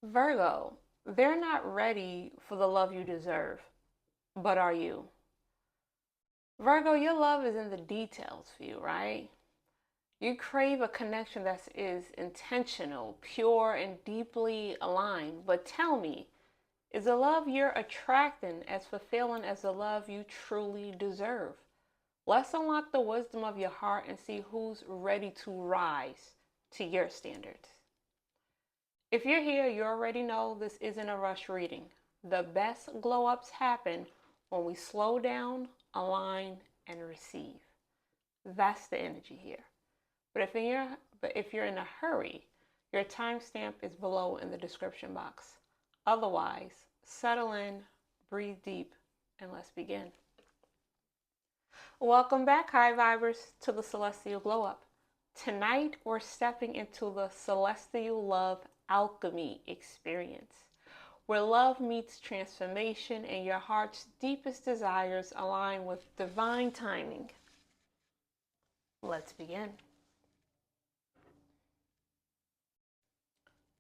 Virgo, they're not ready for the love you deserve, but are you? Virgo, your love is in the details for you, right? You crave a connection that is intentional, pure, and deeply aligned. But tell me, is the love you're attracting as fulfilling as the love you truly deserve? Let's unlock the wisdom of your heart and see who's ready to rise to your standards. If you're here, you already know this isn't a rush reading. The best glow ups happen when we slow down, align, and receive. That's the energy here. But if you're in a hurry, your timestamp is below in the description box. Otherwise, settle in, breathe deep, and let's begin. Welcome back, high vibers, to the Celestial Glow Up. Tonight, we're stepping into the Celestial Love Alchemy experience, where love meets transformation and your heart's deepest desires align with divine timing. Let's begin.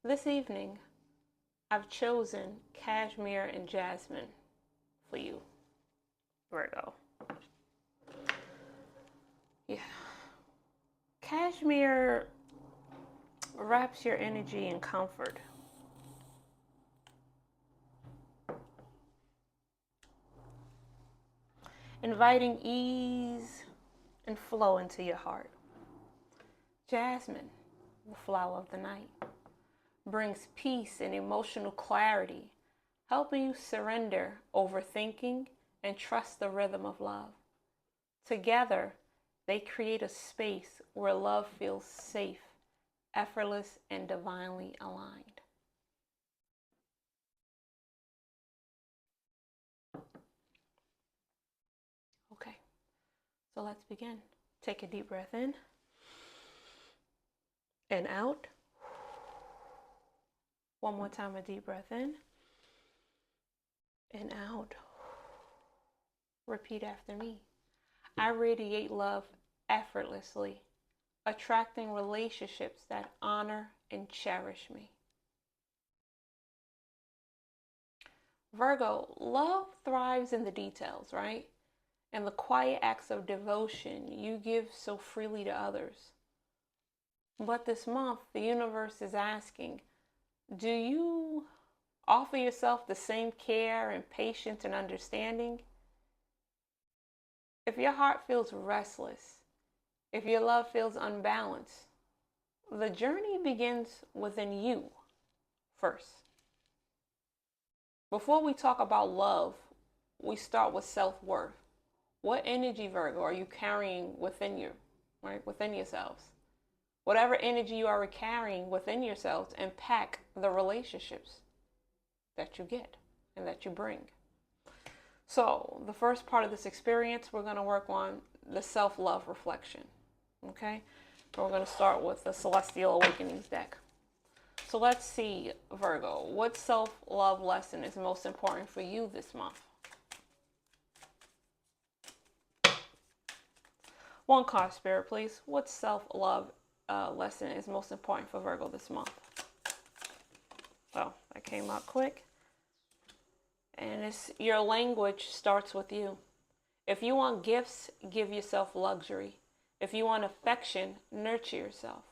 This evening, I've chosen cashmere and jasmine for you, Virgo. Yeah. Cashmere wraps your energy in comfort. Inviting ease and flow into your heart. Jasmine, the flower of the night, brings peace and emotional clarity, helping you surrender overthinking and trust the rhythm of love. Together, they create a space where love feels safe, effortless, and divinely aligned. Okay, so let's begin. Take a deep breath in and out. One more time, a deep breath in and out. Repeat after me. I radiate love effortlessly, attracting relationships that honor and cherish me. Virgo, love thrives in the details, right? And the quiet acts of devotion you give so freely to others. But this month, the universe is asking, do you offer yourself the same care and patience and understanding? If your heart feels restless, if your love feels unbalanced, the journey begins within you first. Before we talk about love, we start with self-worth. What energy, Virgo, are you carrying within you, right? Within yourselves. Whatever energy you are carrying within yourselves impact the relationships that you get and that you bring. So the first part of this experience, we're going to work on the self-love reflection. Okay? So we're going to start with the Celestial Awakenings deck. So let's see, Virgo, what self-love lesson is most important for you this month? One card, Spirit, please. What self-love lesson is most important for Virgo this month? Oh, that came out quick. And it's your language starts with you. If you want gifts, give yourself luxury. If you want affection, nurture yourself.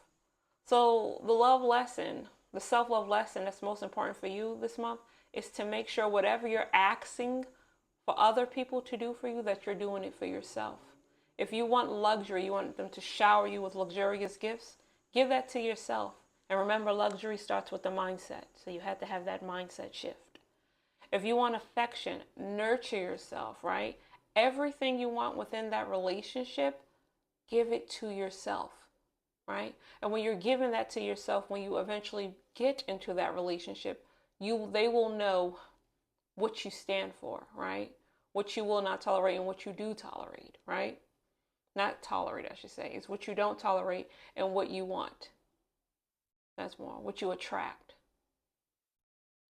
So the love lesson, the self-love lesson that's most important for you this month is to make sure whatever you're asking for other people to do for you, that you're doing it for yourself. If you want luxury, you want them to shower you with luxurious gifts, give that to yourself. And remember, luxury starts with the mindset. So you have to have that mindset shift. If you want affection, nurture yourself, right? Everything you want within that relationship, give it to yourself, right? And when you're giving that to yourself, when you eventually get into that relationship, they will know what you stand for, right? What you will not tolerate and what you do tolerate, right? Not tolerate, I should say. It's what you don't tolerate and what you want. That's more, what you attract.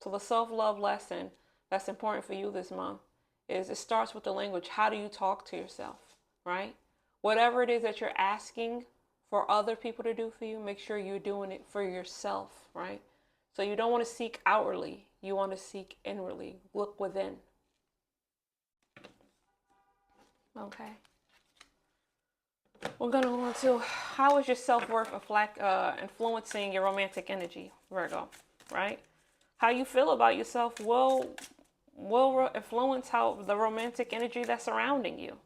So the self-love lesson that's important for you this month is it starts with the language. How do you talk to yourself, right? Whatever it is that you're asking for other people to do for you, make sure you're doing it for yourself, right? So you don't want to seek outwardly. You want to seek inwardly. Look within. Okay. We're going to go into how is your self-worth influencing your romantic energy, Virgo, right? How you feel about yourself will influence how the romantic energy that's surrounding you.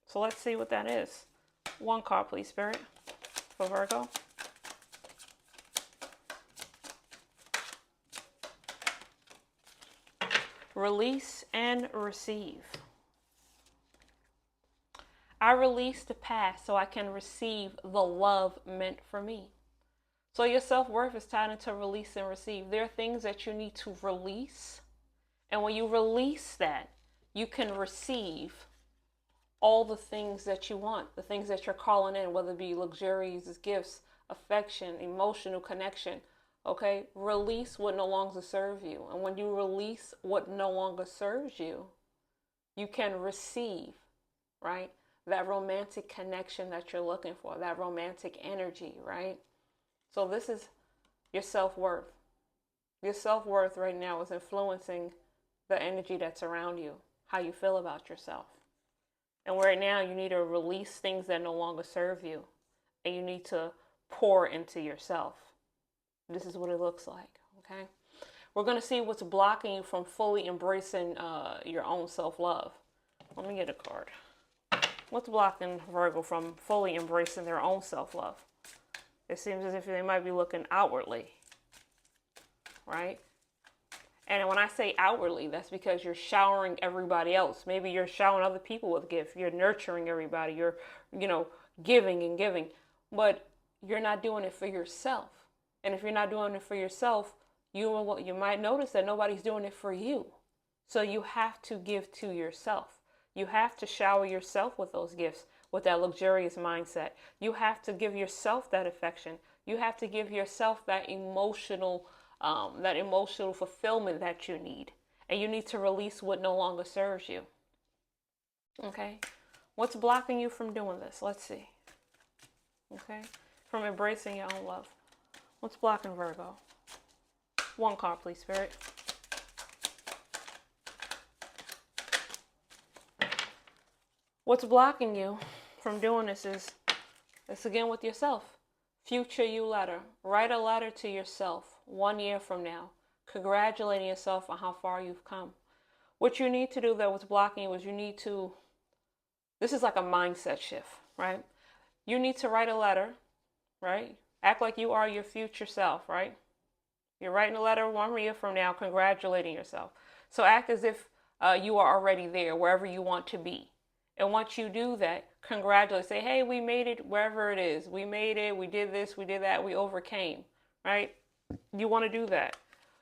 So let's see what that is. One card, please, Spirit, for Virgo. Release and receive. I release the past so I can receive the love meant for me. So your self-worth is tied into release and receive. There are things that you need to release. And when you release that, you can receive all the things that you want, the things that you're calling in, whether it be luxurious gifts, affection, emotional connection. Okay? Release what no longer serves you. And when you release what no longer serves you, you can receive, right? That romantic connection that you're looking for, that romantic energy, right? So this is your self-worth. Your self-worth right now is influencing the energy that's around you, how you feel about yourself. And right now you need to release things that no longer serve you. And you need to pour into yourself. This is what it looks like, okay? We're going to see what's blocking you from fully embracing your own self-love. Let me get a card. What's blocking Virgo from fully embracing their own self-love? It seems as if they might be looking outwardly, right? And when I say outwardly, that's because you're showering everybody else. Maybe you're showering other people with gifts. You're nurturing everybody. You're, giving and giving. But you're not doing it for yourself. And if you're not doing it for yourself, you might notice that nobody's doing it for you. So you have to give to yourself. You have to shower yourself with those gifts, with that luxurious mindset. You have to give yourself that affection. You have to give yourself that emotional fulfillment that you need. And you need to release what no longer serves you. Okay? What's blocking you from doing this? Let's see. Okay? From embracing your own love. What's blocking Virgo? One card, please, Spirit. What's blocking you from doing this is, it's again with yourself. Future you letter. Write a letter to yourself 1 year from now, congratulating yourself on how far you've come. What you need to do that was blocking you is this is like a mindset shift, right? You need to write a letter, right? Act like you are your future self, right? You're writing a letter 1 year from now, congratulating yourself. So act as if you are already there, wherever you want to be. And once you do that, congratulate. Say, hey, we made it wherever it is. We made it. We did this. We did that. We overcame, right? You want to do that.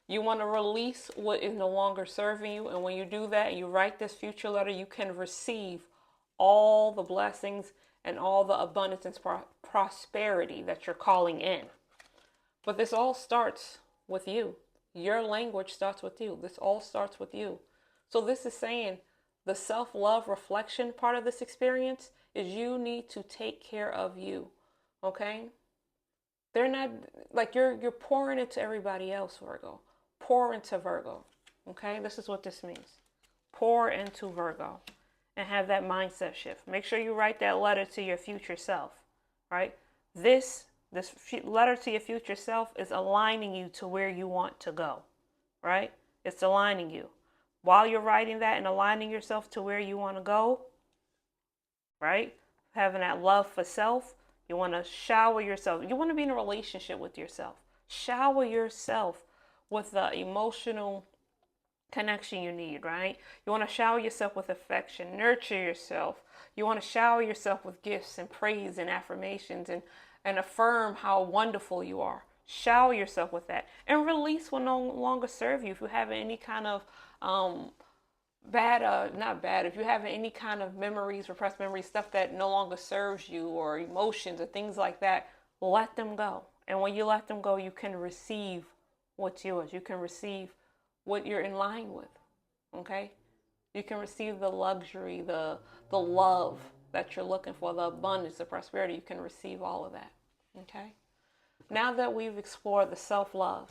You want to release what is no longer serving you. And when you do that and you write this future letter, you can receive all the blessings and all the abundance and prosperity that you're calling in. But this all starts with you. Your language starts with you. This all starts with you. So this is saying the self-love reflection part of this experience is you need to take care of you. Okay? They're not like you're pouring into everybody else, Virgo. Pour into Virgo. Okay? This is what this means. Pour into Virgo and have that mindset shift. Make sure you write that letter to your future self, right? This letter to your future self is aligning you to where you want to go, right? It's aligning you. While you're writing that and aligning yourself to where you want to go, right? Having that love for self, you want to shower yourself. You want to be in a relationship with yourself. Shower yourself with the emotional connection you need, right? You want to shower yourself with affection, nurture yourself. You want to shower yourself with gifts and praise and affirmations and affirm how wonderful you are. Shower yourself with that and release what no longer serve you. If you have any kind of if you have any kind of memories, repressed memories, stuff that no longer serves you or emotions or things like that, let them go. And when you let them go, you can receive what's yours. You can receive what you're in line with. Okay? You can receive the luxury, the love that you're looking for, the abundance, the prosperity. You can receive all of that. Okay? Now that we've explored the self-love,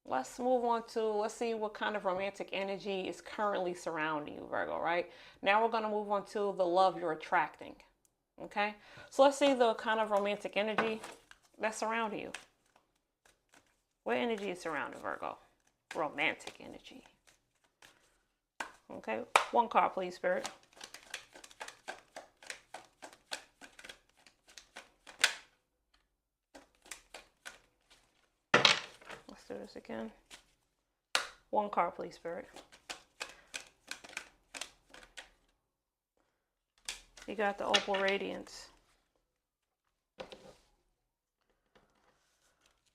Let's move on to, let's see what kind of romantic energy is currently surrounding you, Virgo, right? Now we're going to move on to the love you're attracting. Okay? So let's see the kind of romantic energy that's surrounding you. What energy is surrounding Virgo? Romantic energy. Okay? One card, please, Spirit. Let's do this again. One card, please, Spirit. You got the Opal Radiance.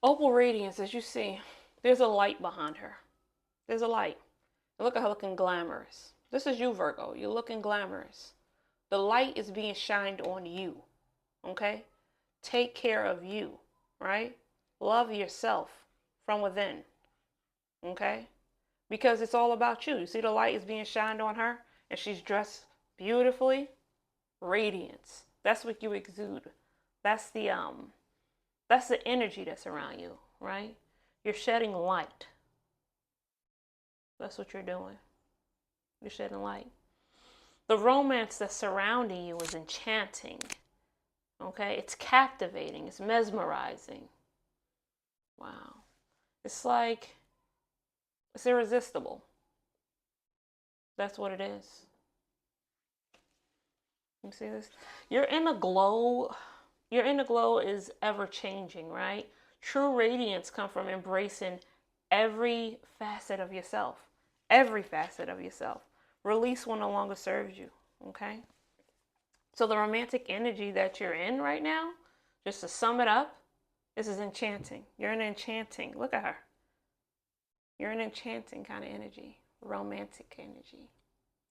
Opal Radiance, as you see, there's a light behind her. There's a light. Look at her looking glamorous. This is you, Virgo. You're looking glamorous. The light is being shined on you. Okay? Take care of you, right? Love yourself from within. Okay? Because it's all about you. You see the light is being shined on her and she's dressed beautifully. Radiance. That's what you exude. That's the energy that's around you, right? You're shedding light. That's what you're doing. You're shedding light. The romance that's surrounding you is enchanting. Okay? It's captivating. It's mesmerizing. Wow. It's like, it's irresistible. That's what it is. You see this? Your inner glow is ever changing, right? True radiance comes from embracing every facet of yourself. Every facet of yourself. Release what no longer serves you, okay? So the romantic energy that you're in right now, just to sum it up, this is enchanting. You're in enchanting. Look at her. You're in enchanting kind of energy. Romantic energy.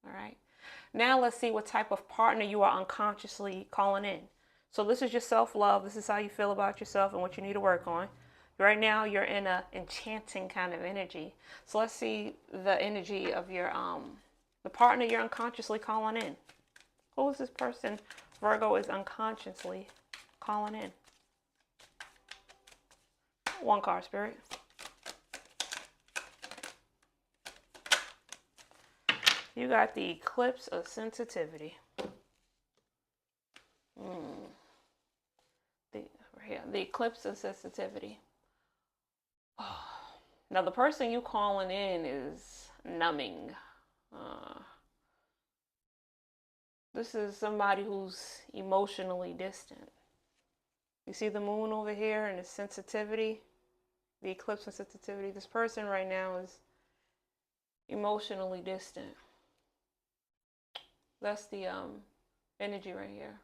All right? Now let's see what type of partner you are unconsciously calling in. So this is your self-love. This is how you feel about yourself and what you need to work on. Right now you're in a enchanting kind of energy. So let's see the energy of your the partner you're unconsciously calling in. Who is this person Virgo is unconsciously calling in? One card, Spirit. You got the eclipse of sensitivity. The eclipse of sensitivity. Now the person you calling in is numbing. This is somebody who's emotionally distant. You see the moon over here and the sensitivity, the eclipse of sensitivity. This person right now is emotionally distant. That's the energy right here.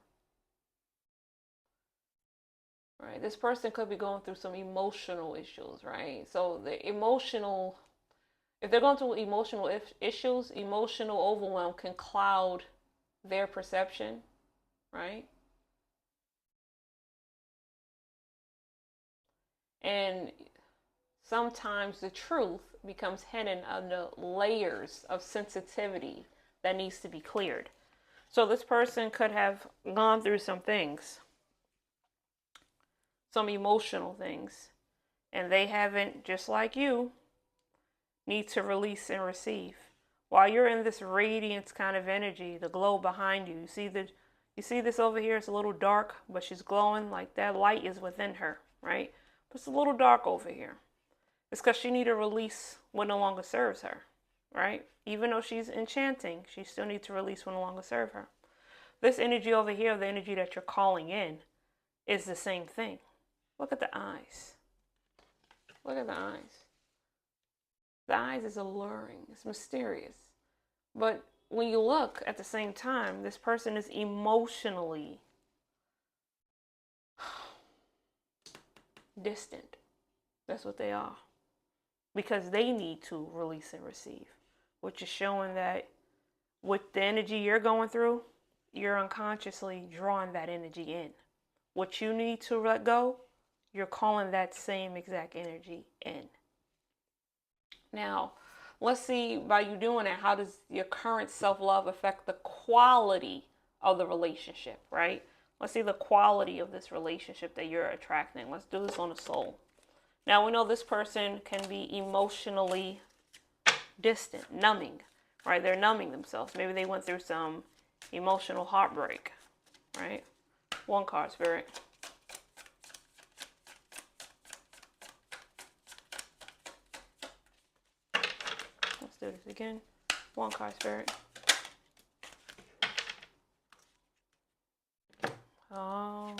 Right, this person could be going through some emotional issues, right? So if they're going through emotional issues, emotional overwhelm can cloud their perception, right? And sometimes the truth becomes hidden under layers of sensitivity that needs to be cleared. So this person could have gone through some things, some emotional things, and they haven't, just like you, need to release and receive. While you're in this radiance kind of energy, the glow behind you, you see this over here, it's a little dark, but she's glowing, like that light is within her, right? But it's a little dark over here. It's because she needs to release what no longer serves her, right? Even though she's enchanting, she still needs to release what no longer serves her. This energy over here, the energy that you're calling in, is the same thing. Look at the eyes. Look at the eyes. The eyes is alluring. It's mysterious. But when you look at the same time, this person is emotionally distant. That's what they are. Because they need to release and receive. Which is showing that with the energy you're going through, you're unconsciously drawing that energy in. What you need to let go, you're calling that same exact energy in. Now, let's see, by you doing it, how does your current self-love affect the quality of the relationship, right? Let's see the quality of this relationship that you're attracting. Let's do this on the soul. Now, we know this person can be emotionally distant, numbing, right? They're numbing themselves. Maybe they went through some emotional heartbreak, right? One card, Spirit. Let's do this again. One card, Spirit. Oh.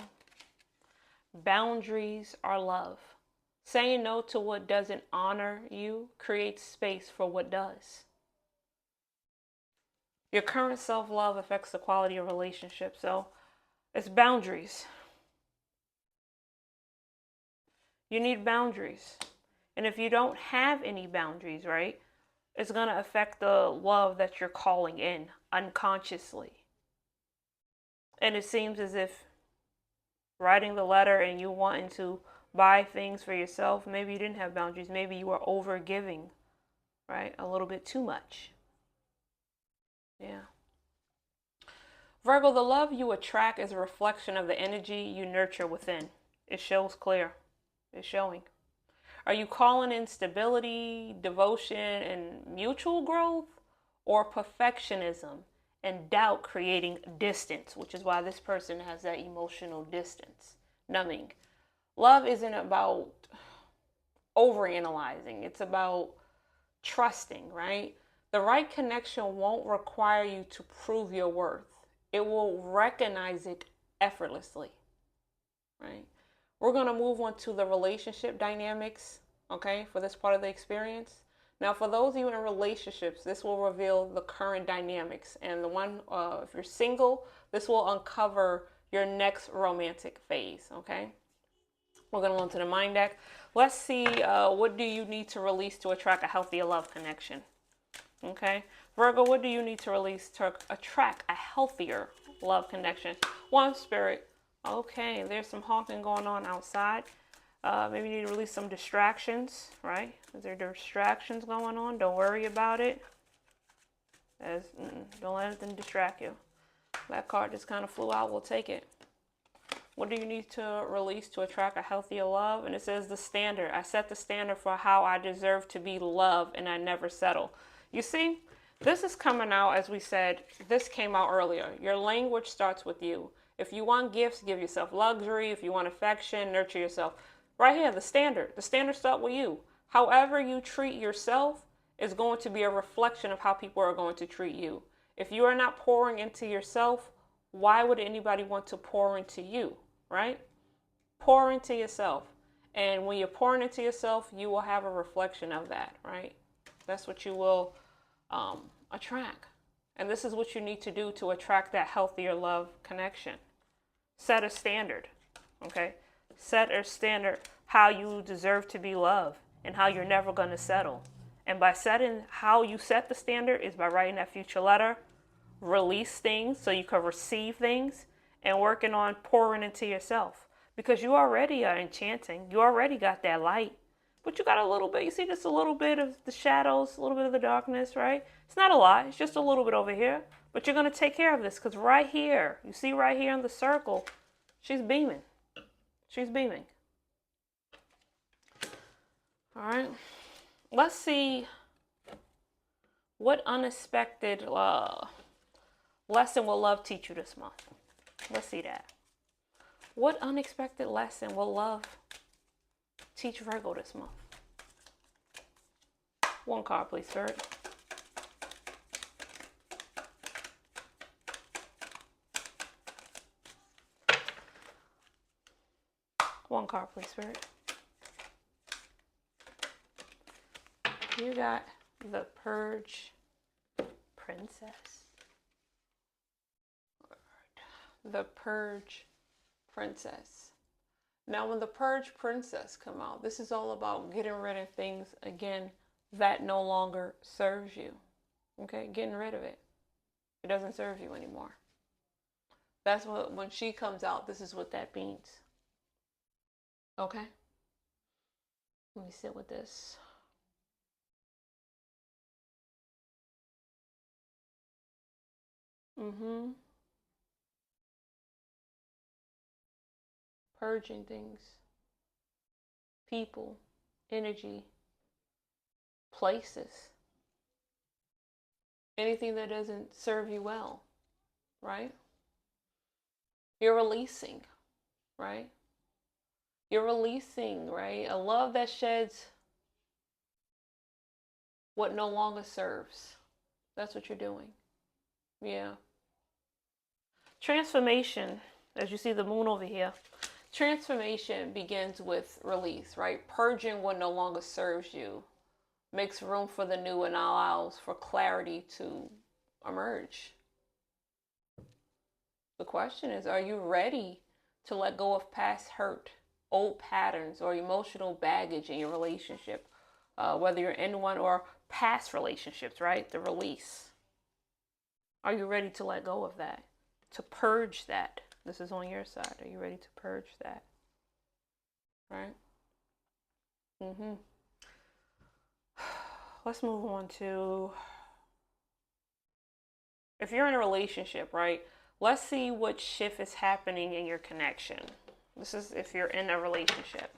Boundaries are love. Saying no to what doesn't honor you creates space for what does. Your current self-love affects the quality of relationships, so it's boundaries. You need boundaries. And if you don't have any boundaries, right, it's going to affect the love that you're calling in unconsciously. And it seems as if writing the letter and you wanting to buy things for yourself, maybe you didn't have boundaries. Maybe you were over giving, right? A little bit too much. Yeah. Virgo, the love you attract is a reflection of the energy you nurture within. It shows clear. It's showing. Are you calling in stability, devotion, and mutual growth? Or perfectionism and doubt creating distance, which is why this person has that emotional distance, numbing. Love isn't about overanalyzing. It's about trusting, right? The right connection won't require you to prove your worth. It will recognize it effortlessly, right? We're going to move on to the relationship dynamics, okay, for this part of the experience. Now, for those of you in relationships, this will reveal the current dynamics. And the one, if you're single, this will uncover your next romantic phase, okay? We're going to go into the mind deck. Let's see, what do you need to release to attract a healthier love connection? Okay. Virgo, what do you need to release to attract a healthier love connection? One, Spirit. Okay, there's some honking going on outside. Maybe you need to release some distractions, right? Is there distractions going on? Don't worry about it. Don't let anything distract you. That card just kind of flew out. We'll take it. What do you need to release to attract a healthier love? And it says the standard. I set the standard for how I deserve to be loved, and I never settle. You see, this is coming out, as we said, this came out earlier. Your language starts with you. If you want gifts, give yourself luxury. If you want affection, nurture yourself. Right here, the standard. The standard starts with you. However you treat yourself is going to be a reflection of how people are going to treat you. If you are not pouring into yourself, why would anybody want to pour into you, right? Pour into yourself. And when you're pouring into yourself, you will have a reflection of that, right? That's what you will attract. And this is what you need to do to attract that healthier love connection. Set a standard, okay? Set a standard how you deserve to be loved and how you're never going to settle. And by setting how you set the standard is by writing that future letter, release things so you can receive things, and working on pouring into yourself. Because you already are enchanting. You already got that light. But you got a little bit, you see just a little bit of the shadows, a little bit of the darkness, right? It's not a lot, it's just a little bit over here. But you're going to take care of this because right here, you see right here in the circle, she's beaming. She's beaming. All right. Let's see what unexpected lesson will love teach you this month. Let's see that. What unexpected lesson will love teach Virgo this month? One card, please, Spirit. One card, please, Spirit. You got the Purge Princess. The Purge Princess. Now, when the Purge Princess come out, this is all about getting rid of things, again, that no longer serves you. Okay? Getting rid of it. It doesn't serve you anymore. That's what, when she comes out, this is what that means. Okay? Let me sit with this. Purging things. People. energy, places, anything that doesn't serve you well, right? You're releasing, right? You're releasing, right? A love that sheds what no longer serves. That's what you're doing. Yeah. Transformation, as you see the moon over here, transformation begins with release, right? Purging what no longer serves you makes room for the new and allows for clarity to emerge. The question is, are you ready to let go of past hurt, old patterns, or emotional baggage in your relationship? Whether you're in one or past relationships, right? The release. Are you ready to let go of that? To purge that? This is on your side. Are you ready to purge that? Right? Let's move on to, if you're in a relationship, right? Let's see what shift is happening in your connection. This is if you're in a relationship.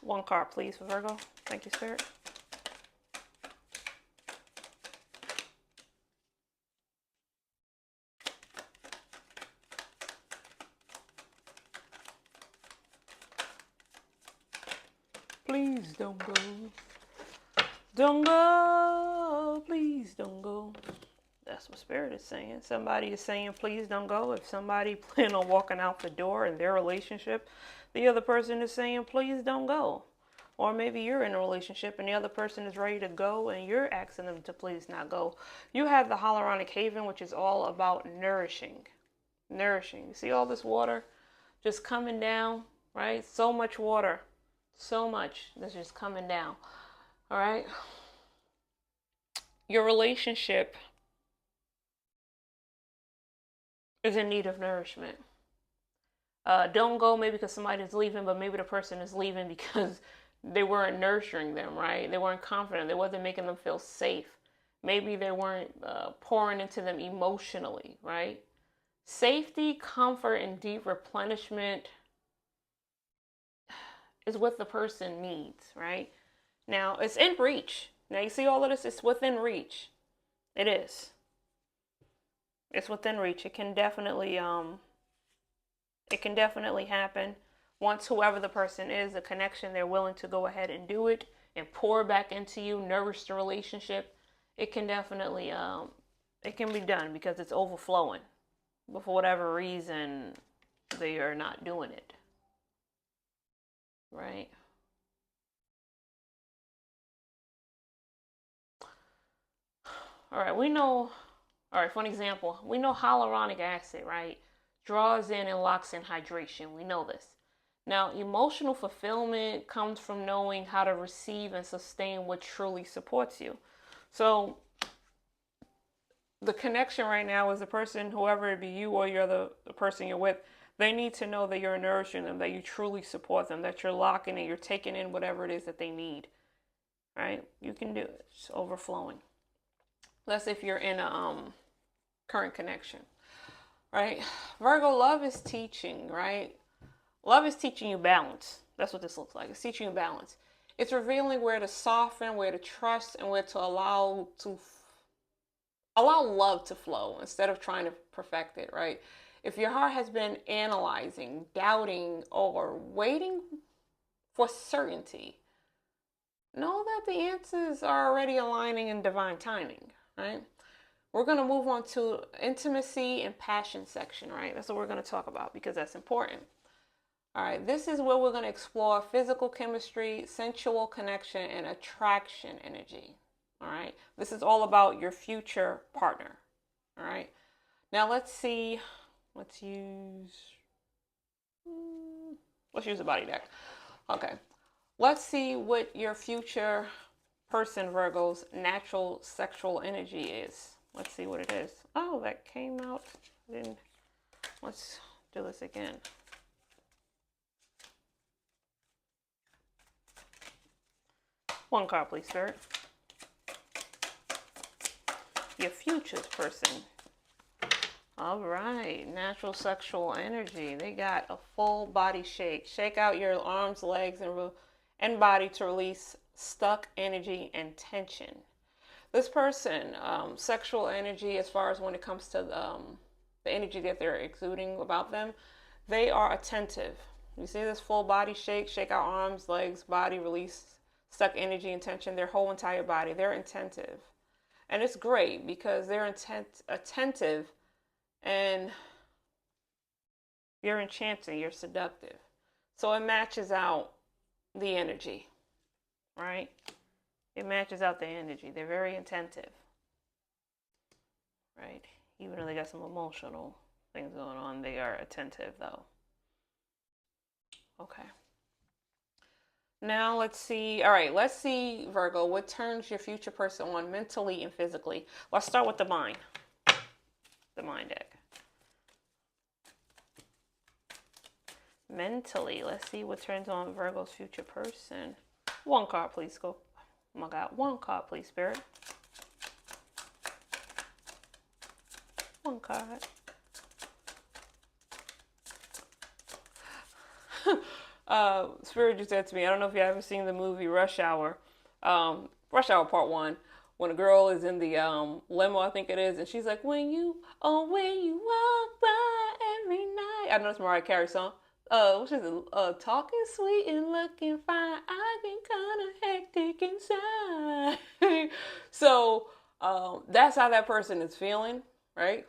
One card, please, for Virgo. Thank you, Spirit. Please don't go. Don't go. Please don't go. That's what Spirit is saying. Somebody is saying, please don't go. If somebody plan on walking out the door in their relationship, the other person is saying, please don't go. Or maybe you're in a relationship and the other person is ready to go and you're asking them to please not go. You have the Holoronic Haven, which is all about nourishing. Nourishing. You see all this water just coming down, right? So much water. So much that's just coming down. All right. Your relationship is in need of nourishment. Don't go maybe because somebody's leaving, but maybe the person is leaving because they weren't nurturing them, right? They weren't confident. They wasn't making them feel safe. Maybe they weren't pouring into them emotionally, right? Safety, comfort, and deep replenishment is what the person needs, right? Now, it's in reach. Now, you see all of this? It's within reach. It is. It's within reach. It can definitely happen. Once whoever the person is, the connection, they're willing to go ahead and do it and pour back into you, nourish the relationship. It can definitely, it can be done because it's overflowing. But for whatever reason, they are not doing it. Right? All right, we know, all right, for an example, we know hyaluronic acid, right, draws in and locks in hydration. We know this. Now, emotional fulfillment comes from knowing how to receive and sustain what truly supports you. So, the connection right now is the person, whoever it be, you or the person you're with, they need to know that you're nourishing them, that you truly support them, that you're locking in, you're taking in whatever it is that they need. Right? You can do it. It's overflowing. That's if you're in a current connection. Right? Virgo, love is teaching, right? Love is teaching you balance. That's what this looks like. It's teaching you balance. It's revealing where to soften, where to trust, and where to allow love to flow instead of trying to perfect it, right? If your heart has been analyzing, doubting, or waiting for certainty, know that the answers are already aligning in divine timing, right? We're going to move on to intimacy and passion section, right? That's what we're going to talk about because that's important. All right, this is where we're going to explore physical chemistry, sensual connection, and attraction energy. All right, this is all about your future partner. All right, now let's use a body deck. Okay, let's see what your future person, Virgo's natural sexual energy is. Let's see what it is. Oh, that came out. Let's do this again. One card, please, Spirit. Your future's person. All right, natural sexual energy. They got a full body shake. Shake out your arms, legs, and body to release stuck energy and tension. This person, sexual energy, as far as when it comes to the energy that they're exuding about them, they are attentive. You see this full body shake, shake out arms, legs, body, release stuck energy and tension, their whole entire body. They're attentive. And it's great because they're attentive and you're enchanting, you're seductive. So it matches out the energy, right? It matches out the energy. They're very attentive, right? Even though they got some emotional things going on, they are attentive though. Okay. Now let's see. All right, let's see, Virgo, what turns your future person on mentally and physically. Let's start with the mind. The mind deck. Mentally, let's see what turns on Virgo's future person. One card, please, go. Oh my God, one card, please, Spirit. One card. Spirit just said to me, I don't know if you ever seen the movie Rush Hour. Rush Hour Part 1. When a girl is in the limo, I think it is, and she's like, when you walk by every night. I know it's Mariah Carey song. What is it? Talking sweet and looking fine. I get kind of hectic inside. So that's how that person is feeling, right?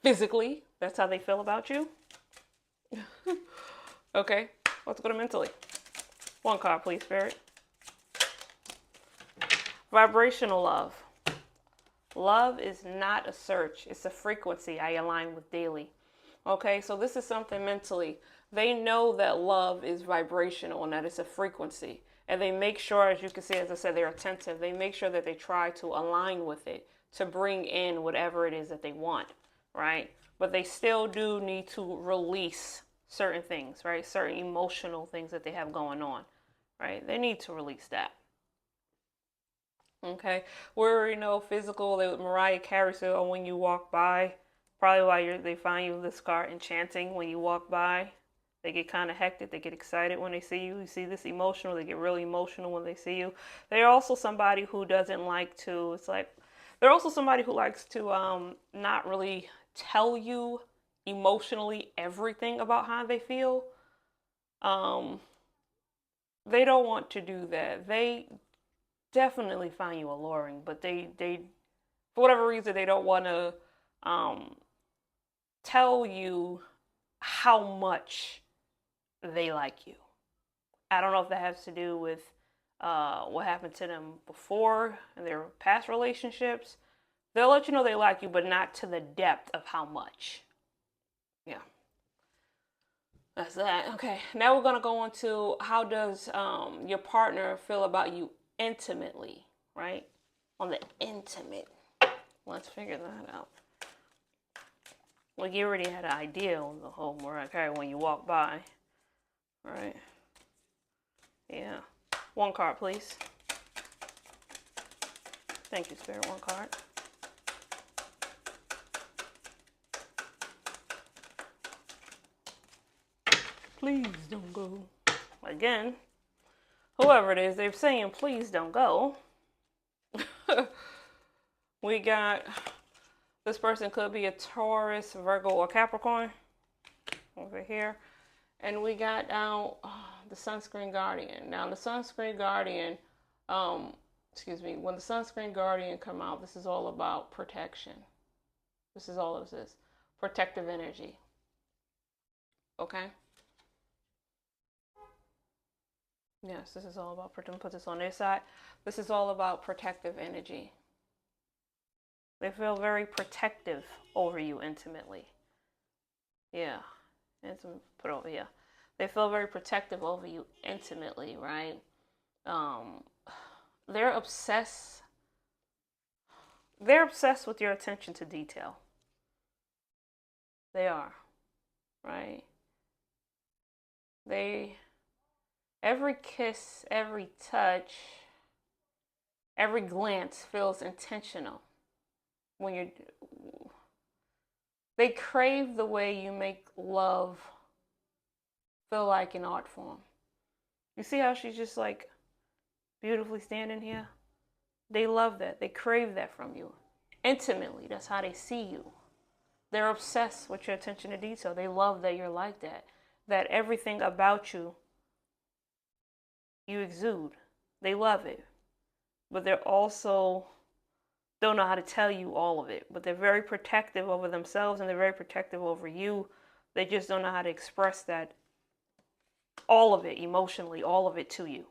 Physically, that's how they feel about you. Okay, let's go to mentally. One card, please, Spirit. Vibrational love. Love is not a search. It's a frequency I align with daily. Okay, so this is something mentally. They know that love is vibrational and that it's a frequency. And they make sure, as you can see, as I said, they're attentive. They make sure that they try to align with it to bring in whatever it is that they want, right? But they still do need to release certain things, right? Certain emotional things that they have going on, right? They need to release that. Okay, where physical. Mariah Carey said, "Oh, when you walk by, probably why they find you this card enchanting. When you walk by, they get kind of hectic. They get excited when they see you. You see this emotional. They get really emotional when they see you. They're also somebody who doesn't like to. It's like they're also somebody who likes to not really tell you emotionally everything about how they feel. Um, they don't want to do that. They definitely find you alluring, but they for whatever reason they don't want to tell you how much they like you. I don't know if that has to do with what happened to them before in their past relationships. They'll let you know they like you, but not to the depth of how much. Yeah. That's that. Okay, now we're gonna go on to how does your partner feel about you intimately, right? On the intimate. Let's figure that out. Well, you already had an idea on the whole Mariah Carey when you walk by, right? Yeah. One card, please. Thank you, Spirit. One card. Please don't go. Again, whoever it is, they're saying, please don't go. We got, this person could be a Taurus, Virgo, or Capricorn over here. And we got now the Sunscreen Guardian. Now the Sunscreen Guardian, when the Sunscreen Guardian come out, this is all about protection. This is all of this. Protective energy. Okay? Yes, this is all about, put this on their side. This is all about protective energy. They feel very protective over you intimately. Yeah. And some put over here. They feel very protective over you intimately, right? They're obsessed. They're obsessed with your attention to detail. They are, right? Every kiss, every touch, every glance feels intentional. When They crave the way you make love feel like an art form. You see how she's just like beautifully standing here? They love that. They crave that from you. Intimately, that's how they see you. They're obsessed with your attention to detail. They love that you're like that. That everything about you, you exude. They love it. But they're also don't know how to tell you all of it. But they're very protective over themselves and they're very protective over you. They just don't know how to express that, all of it, emotionally, all of it to you.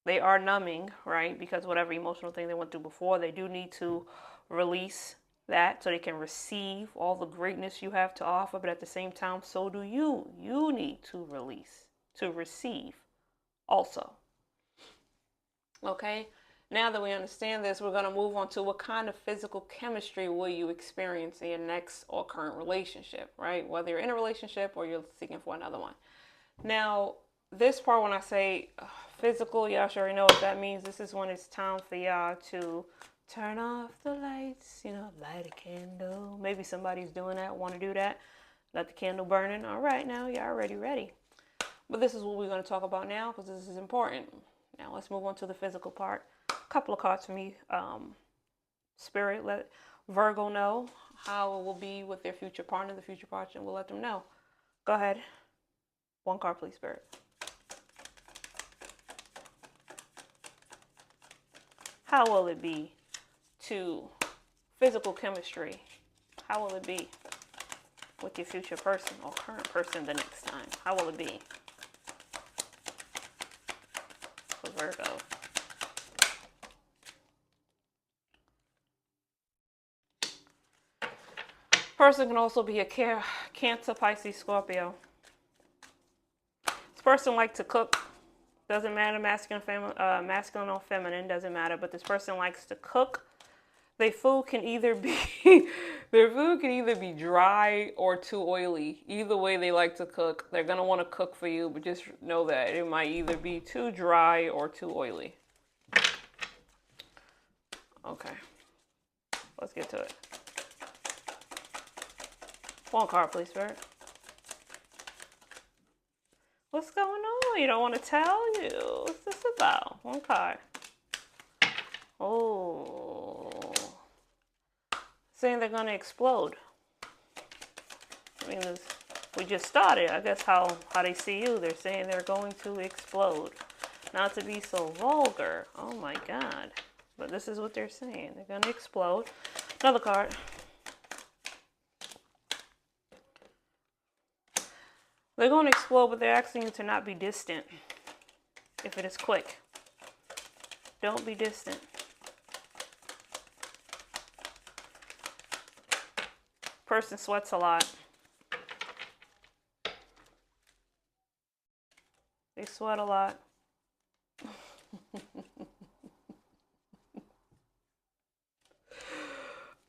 They are numbing, right? Because whatever emotional thing they went through before, they do need to release that so they can receive all the greatness you have to offer. But at the same time, so do you. You need to release, to receive also. Okay? Now that we understand this, we're going to move on to what kind of physical chemistry will you experience in your next or current relationship, right? Whether you're in a relationship or you're seeking for another one. Now, this part, when I say physical, y'all should already know what that means. This is when it's time for y'all to turn off the lights, light a candle. Maybe somebody's doing that, want to do that. Let the candle burning. All right, now y'all already ready. But this is what we're going to talk about now because this is important. Now, let's move on to the physical part. A couple of cards for me. Spirit, let Virgo know how it will be with their future partner. The future partner will let them know. Go ahead. One card, please, Spirit. How will it be to physical chemistry? How will it be with your future person or current person the next time? How will it be for Virgo? Person can also be a Cancer, Pisces, Scorpio. This person likes to cook. Doesn't matter, masculine or feminine, doesn't matter. But this person likes to cook. Their food can either be dry or too oily. Either way, they like to cook. They're gonna want to cook for you, but just know that it might either be too dry or too oily. Okay, let's get to it. One card, please, Spirit. What's going on? You don't want to tell you. What's this about? One card. Oh. Saying they're going to explode. I mean, we just started. I guess how they see you. They're saying they're going to explode. Not to be so vulgar. Oh my God. But this is what they're saying. They're going to explode. Another card. They're going to explode, but they're asking you to not be distant if it is quick. Don't be distant. Person sweats a lot. They sweat a lot.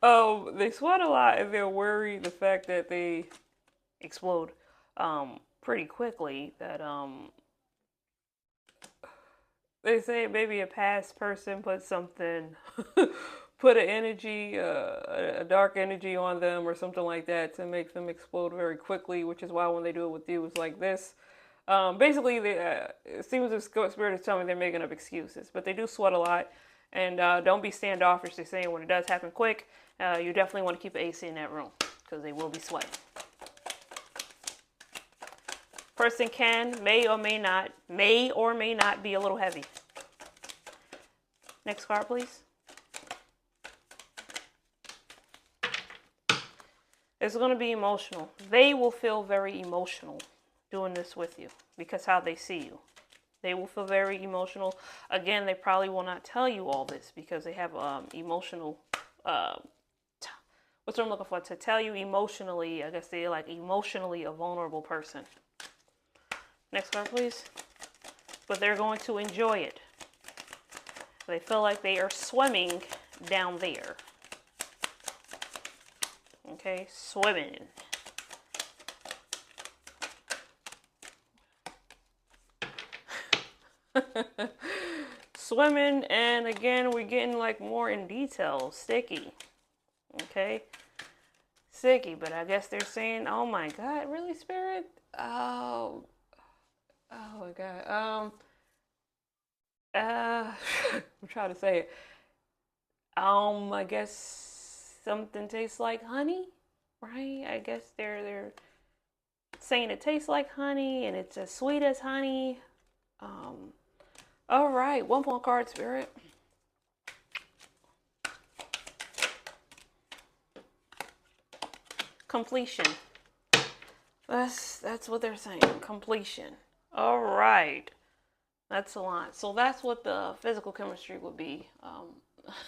They sweat a lot and they're worried the fact that they explode pretty quickly. That they say maybe a past person put something, put an energy, a dark energy on them or something like that to make them explode very quickly, which is why when they do it with you, it's like this. Basically, it seems the Spirit is telling me they're making up excuses, but they do sweat a lot. And don't be standoffish. They're saying when it does happen quick, you definitely want to keep an AC in that room because they will be sweating. Person may or may not be a little heavy. Next card, please. It's going to be emotional. They will feel very emotional doing this with you because how they see you. They will feel very emotional. Again, they probably will not tell you all this because they have emotional, what's what I'm looking for? To tell you emotionally, I guess they're like emotionally a vulnerable person. Next card, please. But they're going to enjoy it. They feel like they are swimming down there. Okay, swimming. Swimming, and again, we're getting like more in detail, sticky. Okay, Sicky, but I guess they're saying, oh my God, really, Spirit? Oh my God. I'm trying to say it. I guess something tastes like honey, right? I guess they're saying it tastes like honey and it's as sweet as honey. Um, all right, one more card, Spirit. Completion. That's what they're saying. Completion. All right. That's a lot. So that's what the physical chemistry would be.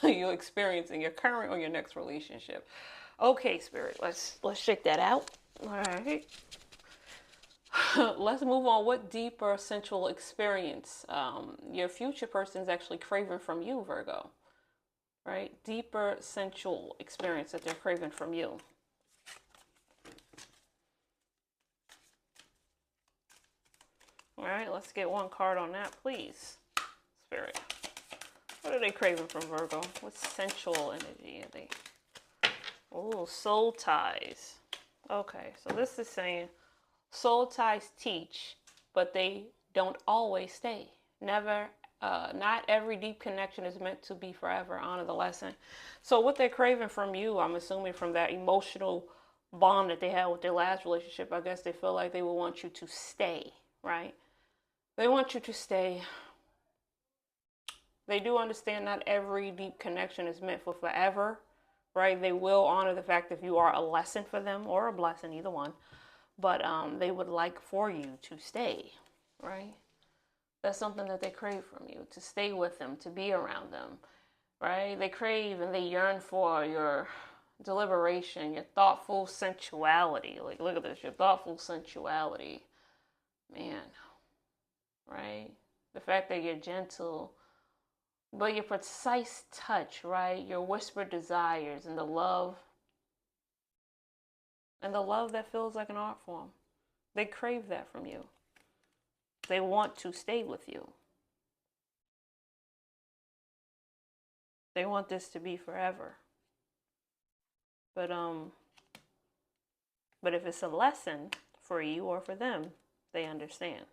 You're experiencing your current or your next relationship. Okay, Spirit. Let's shake that out. All right. Let's move on. What deeper sensual experience your future person is actually craving from you, Virgo? Right? Deeper sensual experience that they're craving from you. All right, let's get one card on that, please. Spirit. What are they craving from Virgo? What sensual energy are they? Oh, soul ties. Okay, so this is saying soul ties teach, but they don't always stay. Never, not every deep connection is meant to be forever. Honor the lesson. So what they're craving from you, I'm assuming from that emotional bond that they had with their last relationship, I guess they feel like they will want you to stay, right? They want you to stay. They do understand not every deep connection is meant for forever, right? They will honor the fact that you are a lesson for them or a blessing, either one. But they would like for you to stay, right? That's something that they crave from you, to stay with them, to be around them, right? They crave and they yearn for your deliberation, your thoughtful sensuality. Like, look at this, your thoughtful sensuality. Man, right? The fact that you're gentle, but your precise touch, right? Your whispered desires and the love that feels like an art form. They crave that from you. They want to stay with you. They want this to be forever. But if it's a lesson for you or for them, they understand.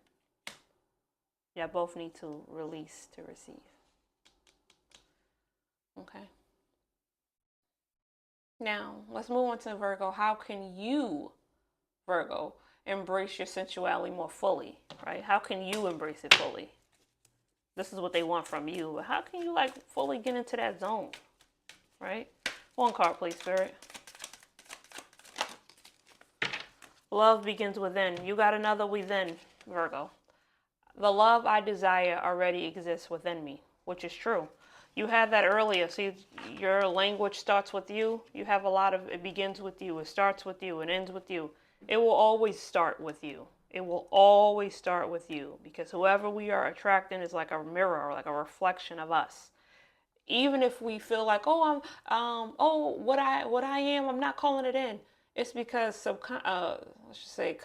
Y'all both need to release to receive. Okay. Now, let's move on to Virgo. How can you, Virgo, embrace your sensuality more fully, right? How can you embrace it fully? This is what they want from you, but how can you fully get into that zone, right? One card, please, Spirit. Love begins within. You got another within, Virgo. The love I desire already exists within me, which is true. You had that earlier. See, your language starts with you. You have a lot of, it begins with you. It starts with you. It ends with you. It will always start with you. It will always start with you, because whoever we are attracting is like a mirror or like a reflection of us. Even if we feel like, oh, what I am, I'm not calling it in. It's because let's just say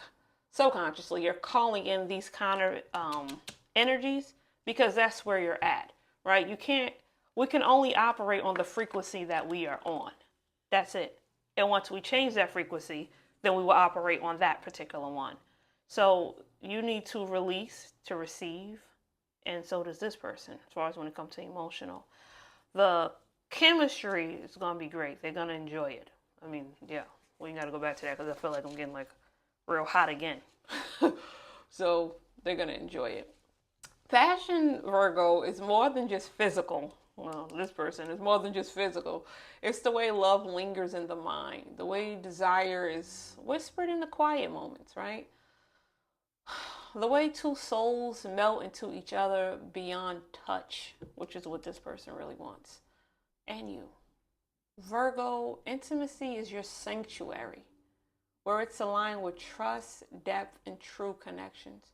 subconsciously you're calling in these kind of energies because that's where you're at, right? We can only operate on the frequency that we are on. That's it. And once we change that frequency, then we will operate on that particular one. So you need to release to receive, and so does this person, as far as when it comes to emotional. The chemistry is going to be great. They're going to enjoy it. I mean, yeah, we got to go back to that because I feel like I'm getting real hot again. So they're going to enjoy it. Passion, Virgo, is more than just physical. Well, this person is more than just physical. It's the way love lingers in the mind, the way desire is whispered in the quiet moments, right? The way two souls melt into each other beyond touch, which is what this person really wants. And you. Virgo, intimacy is your sanctuary, where it's aligned with trust, depth, and true connections.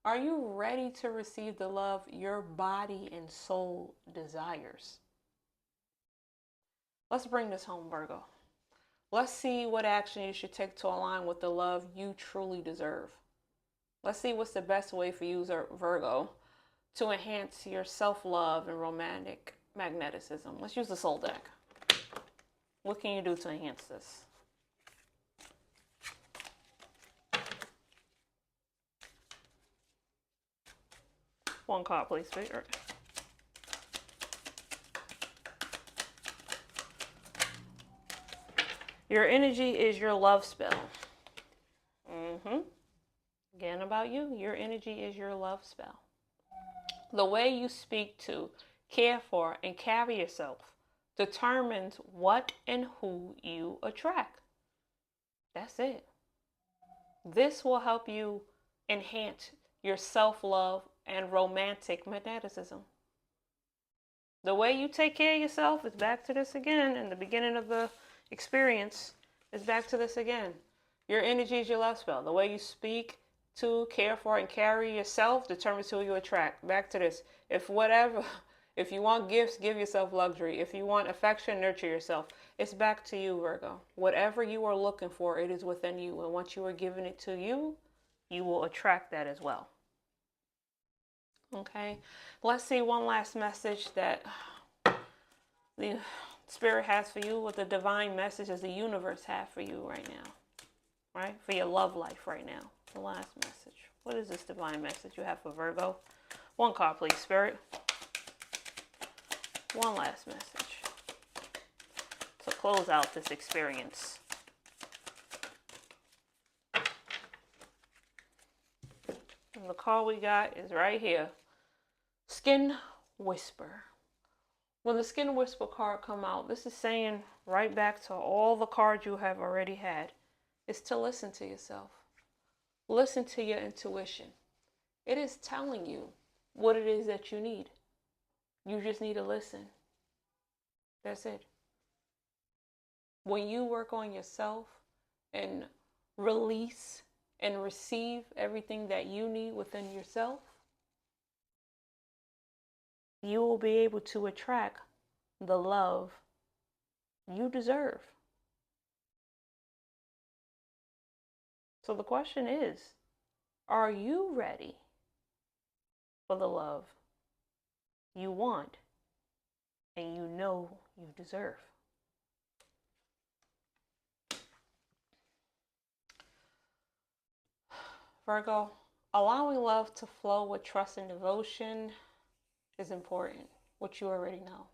Are you ready to receive the love your body and soul desires? Let's bring this home, Virgo. Let's see what action you should take to align with the love you truly deserve. Let's see what's the best way for you, Virgo, to enhance your self-love and romantic magnetism. Let's use the soul deck. What can you do to enhance this? One card, please, Spirit. Your energy is your love spell. Again, about you, your energy is your love spell. The way you speak to, care for, and carry yourself determines what and who you attract. That's it. This will help you enhance your self-love and romantic magnetism. The way you take care of yourself is back to this again. In the beginning of the experience is back to this again. Your energy is your love spell. The way you speak to, care for, and carry yourself determines who you attract. Back to this. If you want gifts, give yourself luxury. If you want affection, nurture yourself. It's back to you, Virgo. Whatever you are looking for, it is within you. And once you are giving it to you, you will attract that as well. Okay, let's see one last message that the Spirit has for you, what the divine message does the universe have for you right now, right? For your love life right now. The last message. What is this divine message you have for Virgo? One card, please, Spirit. One last message to close out this experience. And the card we got is right here. Skin Whisper. When the Skin Whisper card come out, this is saying right back to all the cards you have already had, is to listen to yourself. Listen to your intuition. It is telling you what it is that you need. You just need to listen. That's it. When you work on yourself and release and receive everything that you need within yourself, you will be able to attract the love you deserve. So the question is, are you ready for the love you want and you know you deserve? Virgo, allowing love to flow with trust and devotion is important, which you already know.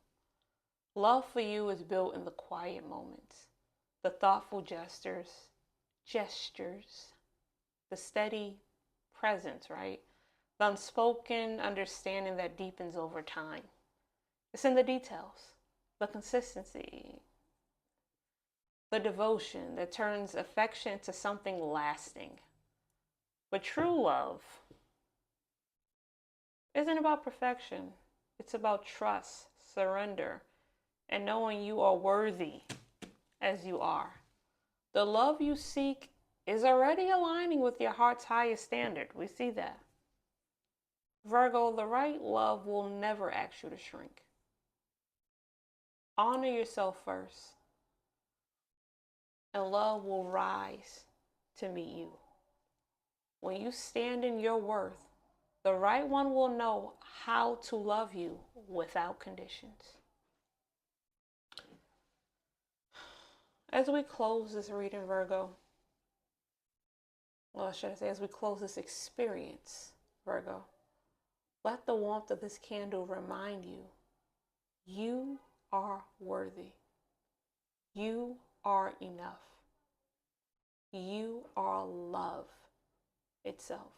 Love for you is built in the quiet moments, the thoughtful gestures, the steady presence, right? The unspoken understanding that deepens over time. It's in the details, the consistency, the devotion that turns affection into something lasting. But true love isn't about perfection. It's about trust, surrender, and knowing you are worthy as you are. The love you seek is already aligning with your heart's highest standard. We see that. Virgo, the right love will never ask you to shrink. Honor yourself first, and love will rise to meet you. When you stand in your worth, the right one will know how to love you without conditions. As we close this reading, Virgo, well, should I say, as we close this experience, Virgo, let the warmth of this candle remind you, you are worthy. You are enough. You are love itself.